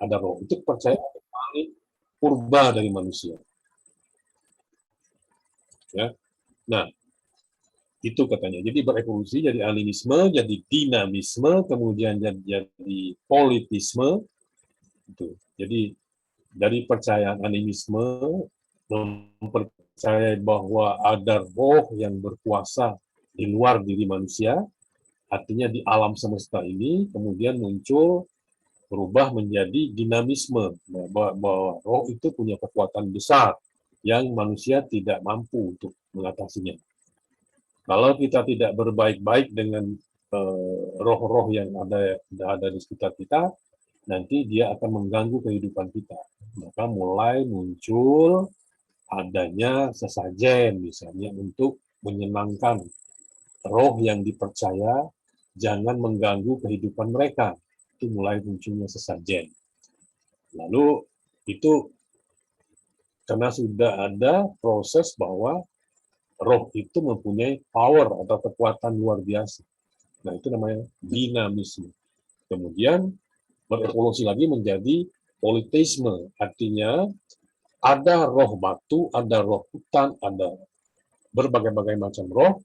ada roh. Itu kepercayaan yang paling purba dari manusia. Ya. Nah, itu katanya. Jadi berevolusi jadi animisme, jadi dinamisme, kemudian jadi politisme. Itu. Jadi dari percayaan animisme mempercayai bahwa ada roh yang berkuasa di luar diri manusia, artinya di alam semesta ini, kemudian muncul berubah menjadi dinamisme, bahwa roh itu punya kekuatan besar yang manusia tidak mampu untuk mengatasinya. Kalau kita tidak berbaik-baik dengan roh-roh yang ada di sekitar kita, nanti dia akan mengganggu kehidupan kita. Maka mulai muncul adanya sesajen misalnya untuk menyenangkan roh yang dipercaya jangan mengganggu kehidupan mereka. Itu mulai munculnya sesajen. Lalu itu karena sudah ada proses bahwa roh itu mempunyai power atau kekuatan luar biasa. Nah, itu namanya dinamisme. Kemudian berevolusi lagi menjadi politisme, artinya ada roh batu, ada roh hutan, ada berbagai-bagai macam roh,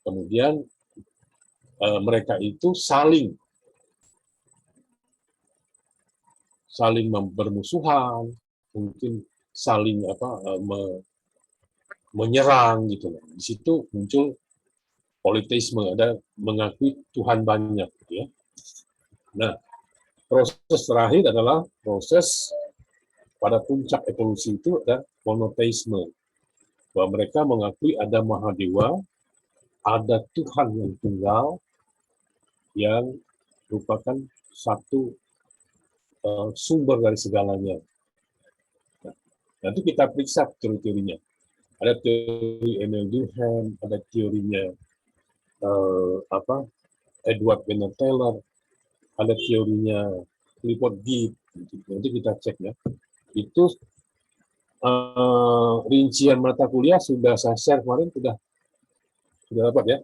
kemudian mereka itu saling bermusuhan, mungkin saling menyerang gitu. Di situ muncul politisme, ada mengakui Tuhan banyak gitu ya. Nah, proses terakhir adalah proses pada puncak evolusi itu ada monoteisme, bahwa mereka mengakui ada Mahadewa, ada Tuhan yang tunggal yang merupakan satu sumber dari segalanya. Nah, nanti kita periksa teori-teorinya. Ada teori Emile Durkheim, ada teorinya Edward Bernard Taylor, ada teorinya Clifford Geertz. Nanti kita cek ya. Itu rincian mata kuliah sudah saya share kemarin, sudah dapat ya.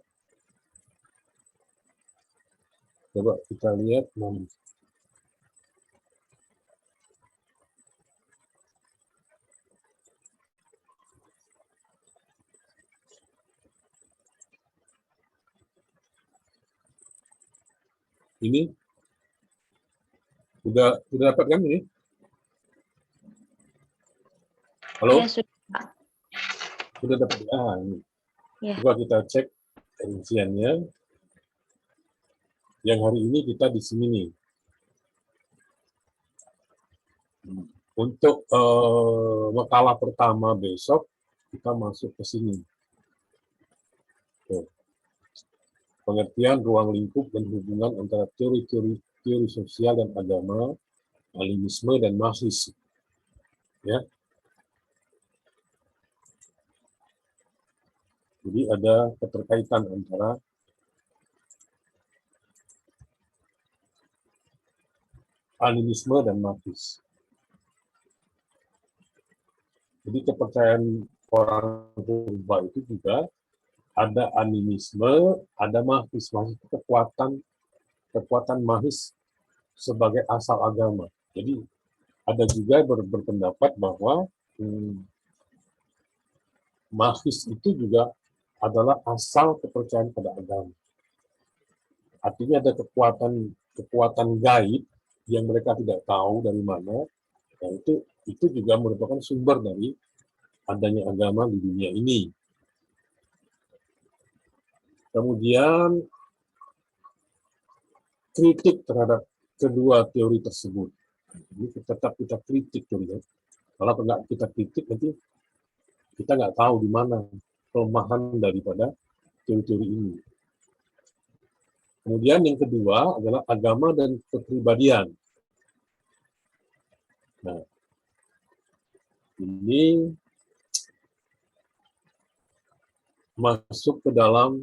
Coba kita lihat. Ini sudah dapat kan ini? Halo? Ya, sudah. Sudah dapat. Ini. Ya. Coba kita cek rinciannya. Yang hari ini kita di sini nih. Untuk makalah pertama besok kita masuk ke sini. Tuh. Pengertian ruang lingkup dan hubungan antara teori sosial dan agama, animisme dan marxisme. Ya. Jadi ada keterkaitan antara animisme dan marxisme. Jadi kepercayaan orang purba itu juga ada animisme, ada marxisme, kekuatan marxis sebagai asal agama. Jadi ada juga berpendapat bahwa marxis itu juga adalah asal kepercayaan pada agama. Artinya ada kekuatan gaib yang mereka tidak tahu dari mana. Nah, itu juga merupakan sumber dari adanya agama di dunia ini. Kemudian kritik terhadap kedua teori tersebut. Ini tetap kita kritik teorinya. Kalau tidak kita kritik nanti kita nggak tahu di mana kelemahan daripada teori-teori ini. Kemudian yang kedua adalah agama dan kepribadian. Nah, ini masuk ke dalam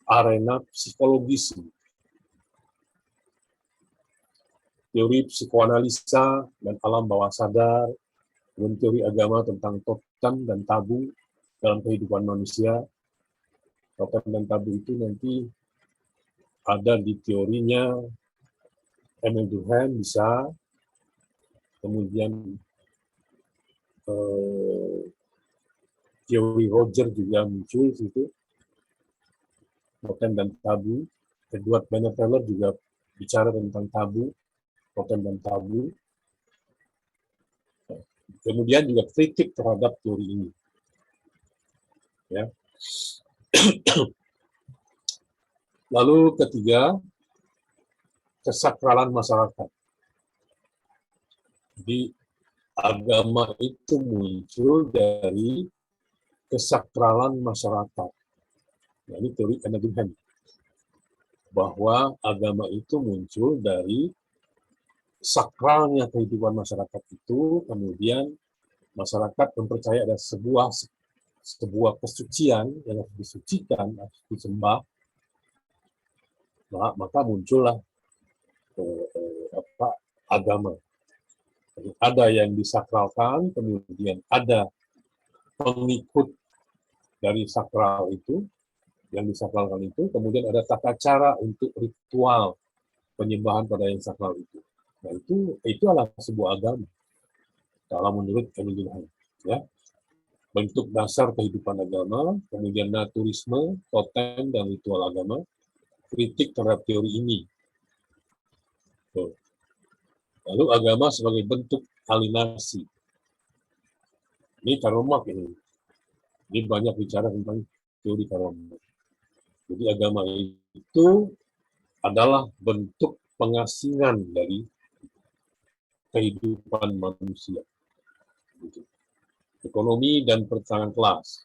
arena psikologis. Teori psikoanalisa dan alam bawah sadar, dan teori agama tentang totem dan tabu dalam kehidupan manusia. Totem dan tabu itu nanti ada di teorinya Emile Durkheim bisa, kemudian teori Roger juga muncul di situ, totem dan tabu. Edward Banner Taylor juga bicara tentang tabu, totem dan tabu. Kemudian juga kritik terhadap teori ini. Ya. Lalu ketiga, kesakralan masyarakat. Jadi agama itu muncul dari kesakralan masyarakat. Nah, ini teori Anagram, bahwa agama itu muncul dari sakralnya kehidupan masyarakat itu, kemudian masyarakat mempercayai ada sebuah kesucian yang harus disucikan, harus disembah, maka muncullah agama. Jadi ada yang disakralkan, kemudian ada pengikut dari sakral itu, yang disakralkan itu, kemudian ada tata cara untuk ritual penyembahan pada yang sakral itu. Nah, itu adalah sebuah agama kalau menurut Emil Durkheim. Ya. Bentuk dasar kehidupan agama, kemudian naturisme, totem, dan ritual agama, kritik terhadap teori ini. Lalu agama sebagai bentuk alienasi. Ini Karl Marx ini. Ini banyak bicara tentang teori Karl Marx. Jadi agama itu adalah bentuk pengasingan dari kehidupan manusia. Ekonomi dan pertentangan kelas.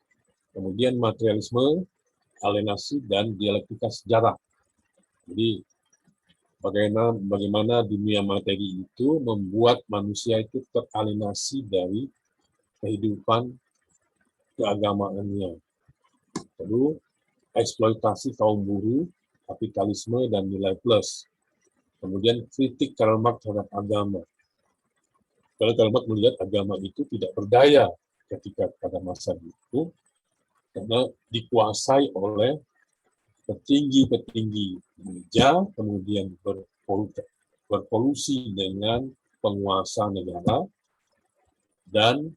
Kemudian materialisme, alienasi, dan dialektika sejarah. Jadi bagaimana dunia materi itu membuat manusia itu teralienasi dari kehidupan keagamaannya. Lalu eksploitasi kaum buruh, kapitalisme, dan nilai plus. Kemudian kritik Karl Marx terhadap agama. Kalau Karl Marx melihat agama itu tidak berdaya ketika pada masa itu, karena dikuasai oleh petinggi-petinggi gereja, kemudian berkolusi dengan penguasa negara, dan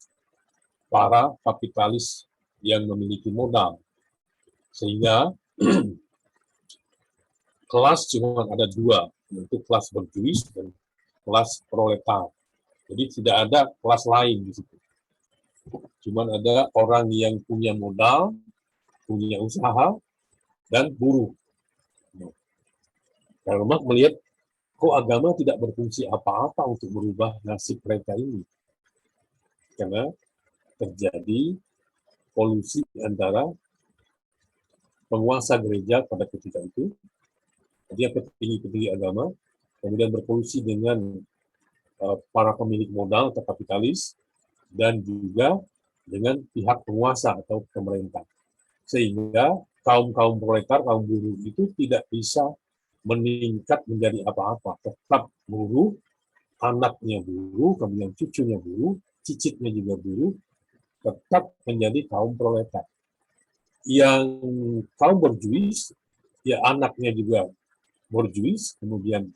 para kapitalis yang memiliki modal. Sehingga kelas cuma ada dua, yaitu kelas berjuis dan kelas proletar. Jadi tidak ada kelas lain di situ. Cuma ada orang yang punya modal, punya usaha, dan buruh. Karl Marx melihat kok agama tidak berfungsi apa-apa untuk merubah nasib mereka ini. Karena terjadi kolusi antara penguasa gereja pada ketika itu, dia petinggi-petinggi agama, kemudian berkolusi dengan para pemilik modal atau kapitalis, dan juga dengan pihak penguasa atau pemerintah. Sehingga kaum proletar, kaum buruh itu tidak bisa meningkat menjadi apa-apa. Tetap buruh, anaknya buruh, kemudian cucunya buruh, cicitnya juga buruh, tetap menjadi kaum proletar. Yang kaum berjuis, ya anaknya juga berjuis, kemudian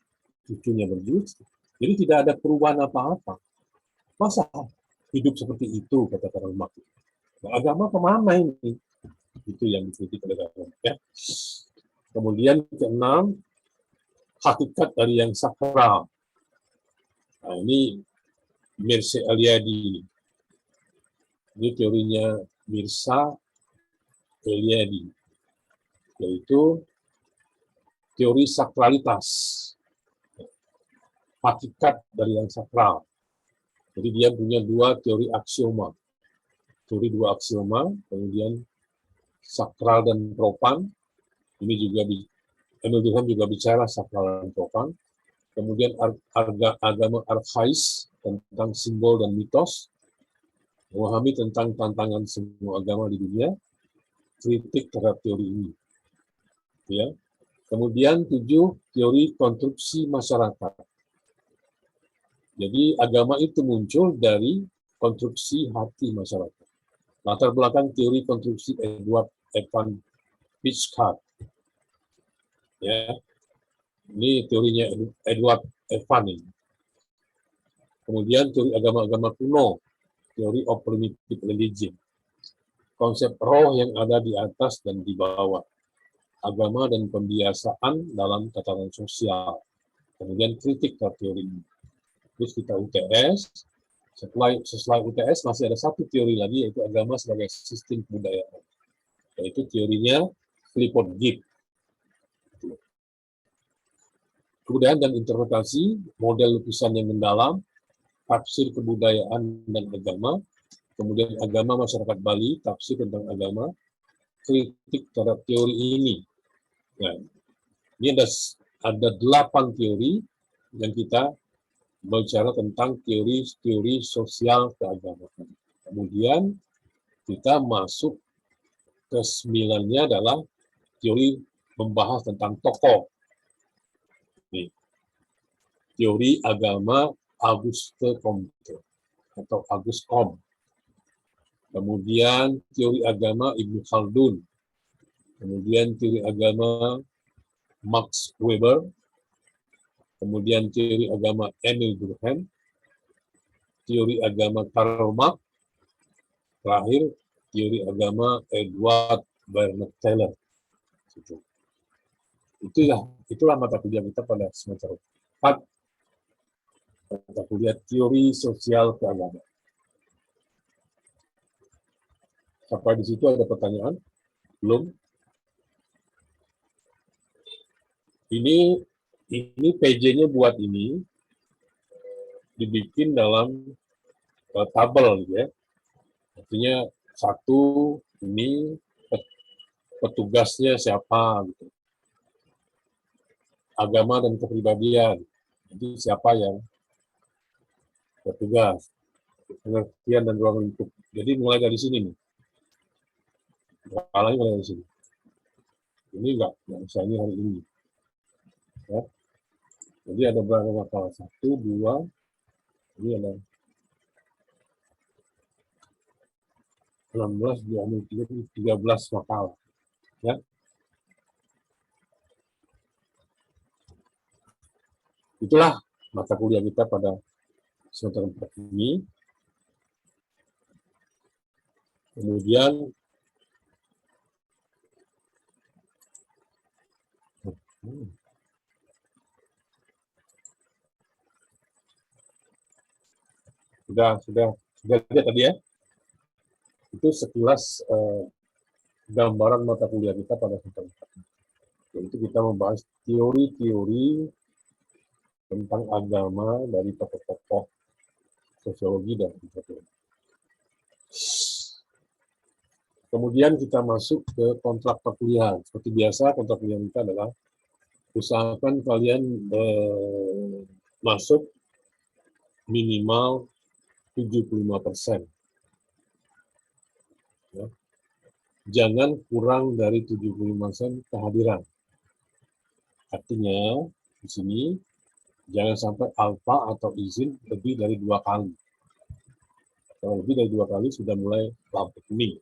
cucunya berjuis. Jadi tidak ada perubahan apa-apa. Masa hidup seperti itu, kata Karl Marx. Nah, agama kemana ini? Itu yang dikritik oleh Karl Marx. Ya. Kemudian keenam, hakikat dari yang sakral. Nah, ini Mircea Eliade. Ini teorinya Mircea Eliade, yaitu teori sakralitas, hakikat dari yang sakral. Jadi dia punya dua teori aksioma. Teori dua aksioma, kemudian sakral dan profan. Ini juga Emil Durkheim juga bicara sakral dan profan. Kemudian agama arkais tentang simbol dan mitos. Memahami tentang tantangan semua agama di dunia. Kritik terhadap teori ini. Ya. Kemudian 7, teori konstruksi masyarakat. Jadi agama itu muncul dari konstruksi hati masyarakat. Latar belakang teori konstruksi Edward Evan Pritchard. Ya, ini teorinya Edward Evan ini. Kemudian teori agama-agama kuno, teori of primitive religion. Konsep roh yang ada di atas dan di bawah. Agama dan pembiasaan dalam tatanan sosial. Kemudian kritik terhadap teori ini. Terus kita UTS, setelah UTS masih ada satu teori lagi, yaitu agama sebagai sistem kebudayaan. Yaitu teorinya Clifford Gibbs. Kebudayaan dan interpretasi, model lukisan yang mendalam, tafsir kebudayaan dan agama, kemudian agama masyarakat Bali, tafsir tentang agama, kritik terhadap teori ini. Nah, ini ada 8 teori yang kita bicara tentang teori sosial keagamaan. Kemudian kita masuk ke 9-nya adalah teori membahas tentang tokoh. Nih, teori agama Auguste Comte atau Auguste Comte. Kemudian teori agama Ibnu Khaldun. Kemudian teori agama Max Weber. Kemudian teori agama Emil Durkheim. Teori agama Karl Marx. Terakhir teori agama Edward Bernard Taylor. Itulah mata kuliah kita pada semester 4, mata kuliah teori sosial keagamaan. Sampai di situ ada pertanyaan? Belum? Ini PJ-nya buat ini dibikin dalam tabel gitu ya. Artinya satu ini petugasnya siapa gitu. Agama dan kepribadian. Jadi siapa yang bertugas, pengertian dan ruang lingkup. Jadi mulai dari sini nih. Mulai dari sini. Ini enggak misalnya hari ini. Ya. Jadi ada berapa makalah? 1, 2, ini ada 16, 13 makalah. Ya. Itulah mata kuliah kita pada semester 4 ini. Kemudian sudah lihat tadi ya. Itu sekilas gambaran mata kuliah kita pada semester 4. Yaitu kita membahas teori-teori tentang agama dari tokoh-tokoh sosiologi dan antropologi. Kemudian kita masuk ke kontrak perkuliahan. Seperti biasa, kontrak perkuliahan kita adalah usahakan kalian masuk minimal 75%. Ya. Jangan kurang dari 75% kehadiran. Artinya, di sini jangan sampai alfa atau izin lebih dari 2 kali. Kalau lebih dari 2 kali sudah mulai lampu kuning.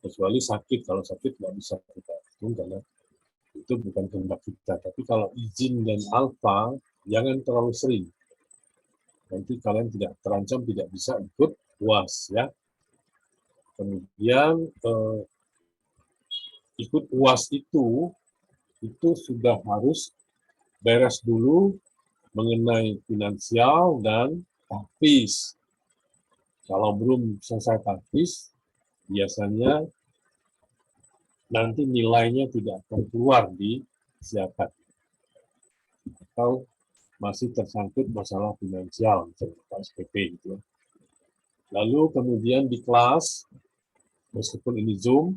Kecuali sakit, kalau sakit nggak bisa kita hitung karena itu bukan kehendak kita. Tapi kalau izin dan alfa, jangan terlalu sering. Nanti kalian tidak terancam tidak bisa ikut UAS ya. Kemudian ikut UAS itu sudah harus beres dulu mengenai finansial dan tahfiz. Kalau belum selesai tahfiz, biasanya nanti nilainya tidak akan keluar di siapat atau masih tersangkut masalah finansial, misalnya SPP gitu. Lalu kemudian di kelas, meskipun ini Zoom,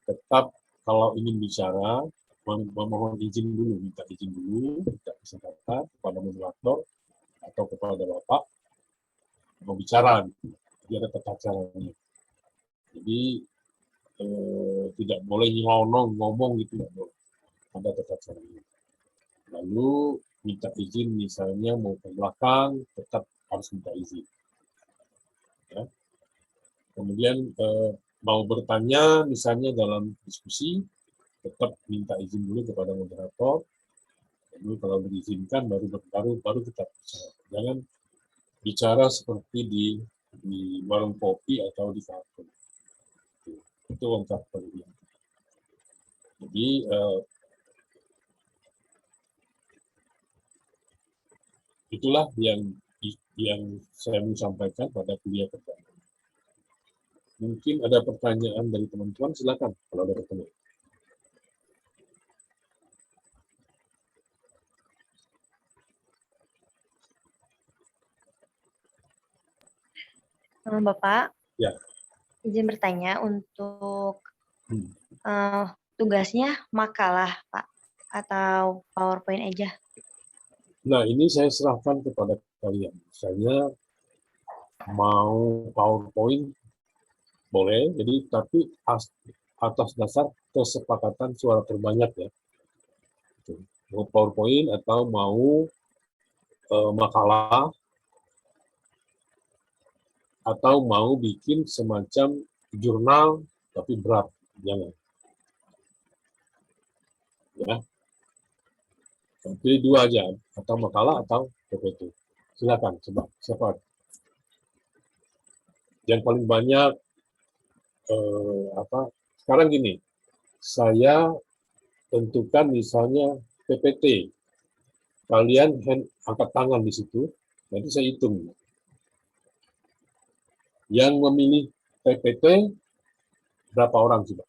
tetap kalau ingin bicara, memohon izin dulu, minta izin dulu, minta kesempatan kepada moderator atau kepada Bapak, mau bicara, jadi ada tata caranya. Jadi tidak boleh nyelonong ngomong gitu, tidak boleh. Ada tata caranya. Lalu minta izin misalnya mau ke belakang, tetap harus minta izin. Ya. Kemudian mau bertanya misalnya dalam diskusi, tetap minta izin dulu kepada moderator. Lalu kalau diizinkan baru kita bicara. Jangan bicara seperti di warung kopi atau di kafe. Itu lengkap kalian. Jadi itulah yang saya mau sampaikan pada kuliah pertama. Mungkin ada pertanyaan dari teman-teman, silakan kalau ada pertanyaan. Bapak, Ya. izin bertanya untuk Hmm. tugasnya makalah, Pak, atau PowerPoint aja? Nah, ini saya serahkan kepada kalian. Misalnya mau PowerPoint boleh, jadi tapi atas dasar kesepakatan suara terbanyak ya. Mau PowerPoint atau mau makalah atau mau bikin semacam jurnal tapi berat, jangan. Ya, pilih dua aja, atau makalah atau PPT. Silakan, coba siapa? Yang paling banyak Sekarang gini, saya tentukan misalnya PPT. Kalian angkat tangan di situ, nanti saya hitung. Yang memilih PPT berapa orang coba?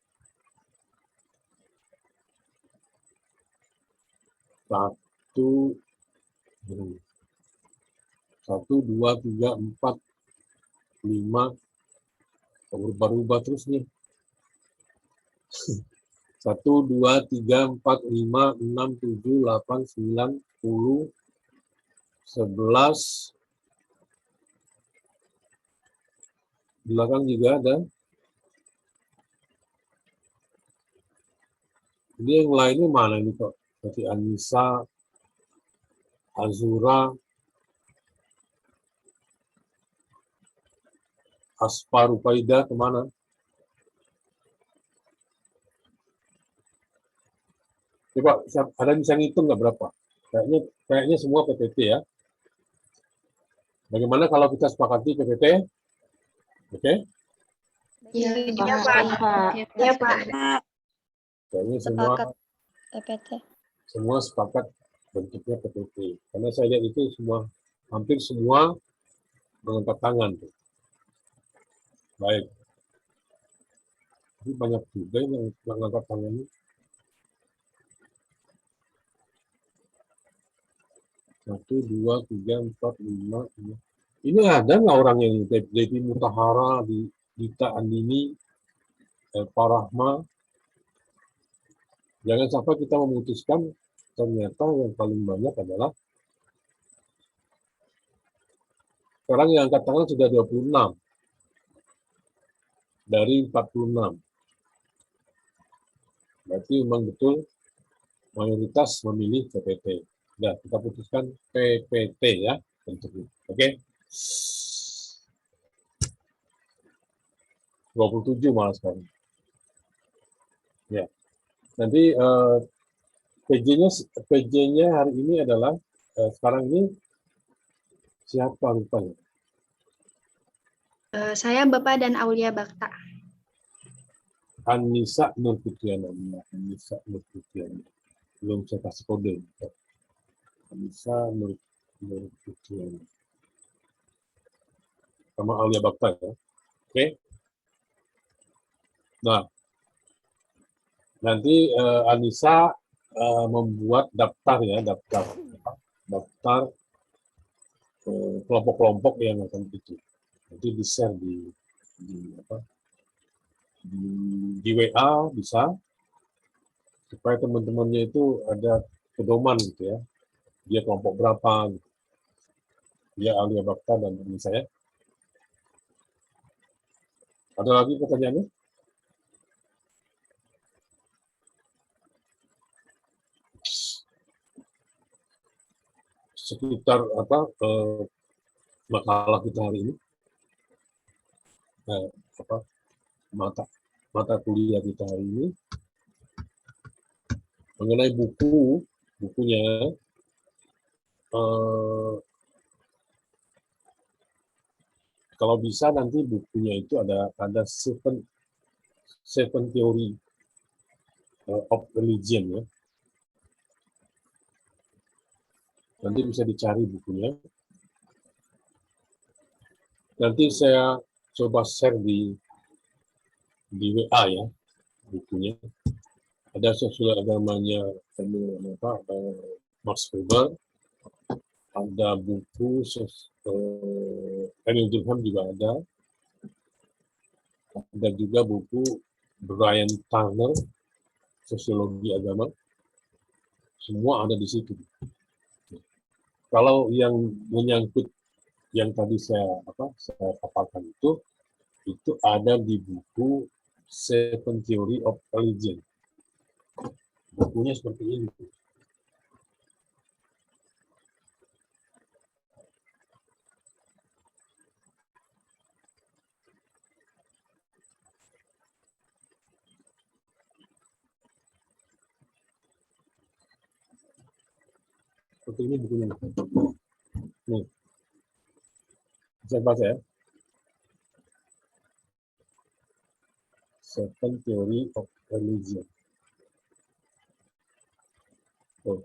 Satu, dua, tiga, empat, lima, berubah-ubah terus nih. 1, 2, 3, 4, 5, 6, 7, 8, 9, 10, 11. Belakang juga ada. Ini yang lainnya mana ini kok? Seperti Anissa, Azura, Aspar Upaida kemana? Coba ada yang bisa ngitung nggak berapa? Kayaknya semua PPT ya. Bagaimana kalau kita sepakati PPT? Oke? Iya, Pak. Ya, Pak. Kayaknya Sepakat PPT. semua sepakat bentuknya PPT. Karena saya lihat itu hampir semua mengangkat tangan. Baik. Ini banyak juga yang mengangkat tangannya. 1, 2, 3, 4, 5. Ini ada nggak orang yang Devi Mutahara, Dita Andini, Pak Rahma? Jangan sampai kita memutuskan ternyata yang paling banyak adalah sekarang yang angkat tangan sudah 26 dari 46. Berarti memang betul mayoritas memilih PPT. Nah, kita putuskan PPT ya bentuknya. Oke? 27 malah sekarang. Ya. Nanti PJ-nya hari ini adalah sekarang ini siapa rupanya? Saya Bapak dan Aulia Bakta. Anissa Nurputriana. Anissa Nurputriana. Belum saya kasih kode. Anissa Nurputriana. Sama Aulia Bakta ya. Oke. Nah, nanti Anissa membuat daftar ya, daftar kelompok-kelompok yang akan itu. Nanti di-share di WA bisa supaya teman-temannya itu ada pedoman gitu ya. Dia kelompok berapa gitu. Dia Aulia Bakta dan Anissa ya. Ada lagi pertanyaannya? Seputar makalah kita hari ini, mata kuliah kita hari ini mengenai bukunya kalau bisa nanti bukunya itu ada seven theory of religion ya. Nanti bisa dicari bukunya. Nanti saya coba share di WA ya bukunya. Ada sosial agamanya Max Weber, ada buku Daniel Durham juga ada juga buku Brian Turner Sosiologi Agama, semua ada di situ. Kalau yang menyangkut yang tadi saya paparkan itu ada di buku Seven Theory of Religion. Bukunya seperti ini. Seperti ini bukunya. Nih. Bisa baca ya. Seven Theory of Religion. Tuh.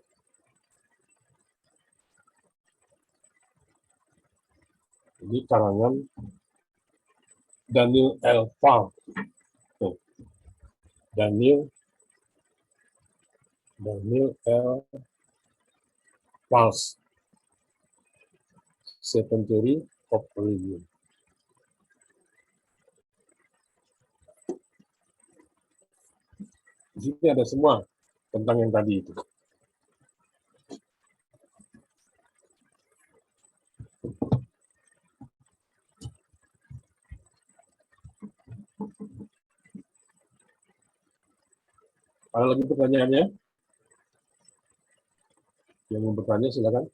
Ini karangan Daniel L. Farr. Tuh. Daniel L. Farr. Seven Theory of Religion. Di sini ada semua tentang yang tadi itu. Ada lagi pertanyaannya? Yang mau bertanya silakan.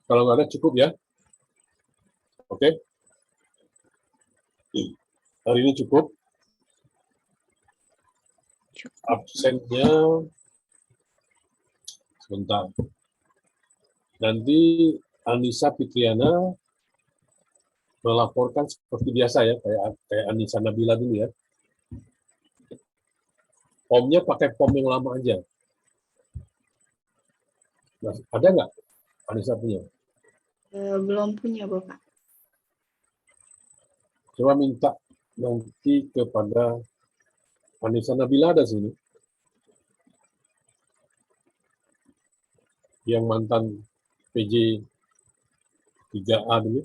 Kalau nggak ada cukup ya. Oke. Hari ini cukup. Absennya sebentar. Nanti Anissa Fitriana melaporkan seperti biasa ya, kayak Anissa Nabila dulu ya. Formnya pakai form yang lama aja. Nah, ada nggak Anissa punya? Belum punya, Bapak. Coba minta nanti kepada Anissa Nabila ada sini. Yang mantan PJ 3A dulu.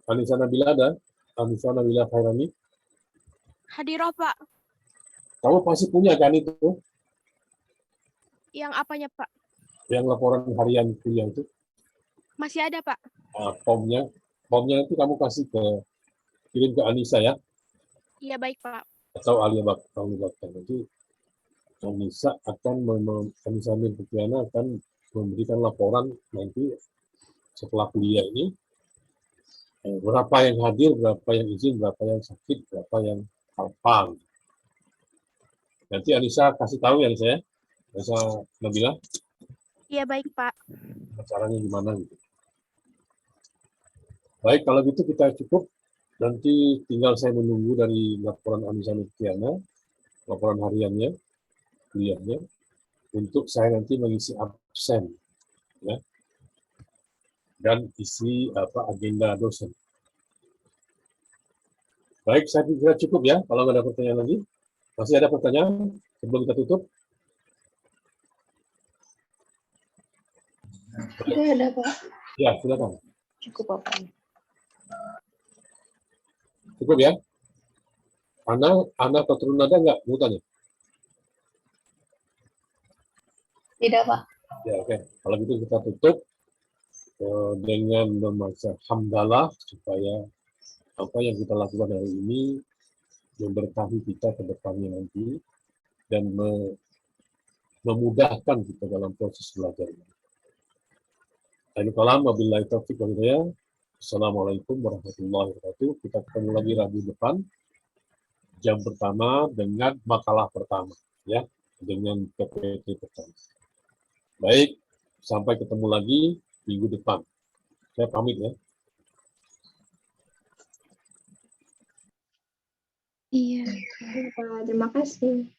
Anissa Nabila ada? Anissa Nabila Khairani. Hadir, Pak. Kamu pasti punya kan itu? Yang apanya, Pak? Yang laporan harian kuliah itu? Masih ada, Pak. Nah, formnya nanti kamu kasih kirim ke Anissa ya, Iya, baik, Pak. atau Alia Bakti. Nanti Anissa Anissa Fitriana akan memberikan laporan nanti setelah kuliah ini, berapa yang hadir, berapa yang izin, berapa yang sakit, berapa yang hafal. Nanti Anissa kasih tahu ya saya, Anissa Nabila. Iya, baik, Pak. Caranya gimana gitu. Baik, kalau gitu kita cukup. Nanti tinggal saya menunggu dari laporan Anissa Fitriana, laporan hariannya, kuliahnya, untuk saya nanti mengisi absen, ya, dan isi agenda dosen. Baik, saya kira cukup ya. Kalau nggak ada pertanyaan lagi, masih ada pertanyaan sebelum kita tutup? Tidak ada, Pak. Ya, silakan. Cukup, Bapak. Cukup ya. Ana Petrunada nggak mau tanya? Tidak, Pak. Ya, oke. Kalau gitu kita tutup dengan membaca hamdalah supaya apa yang kita lakukan hari ini memberkahi kita ke depannya nanti dan memudahkan kita dalam proses belajar ini. Akhirul kalam, wabillahi taufiq wal hidayah. Assalamualaikum warahmatullahi wabarakatuh. Kita ketemu lagi Rabu depan, jam pertama dengan makalah pertama, ya, dengan PPT pertama. Baik, sampai ketemu lagi minggu depan. Saya pamit ya. Iya, Pak. Terima kasih.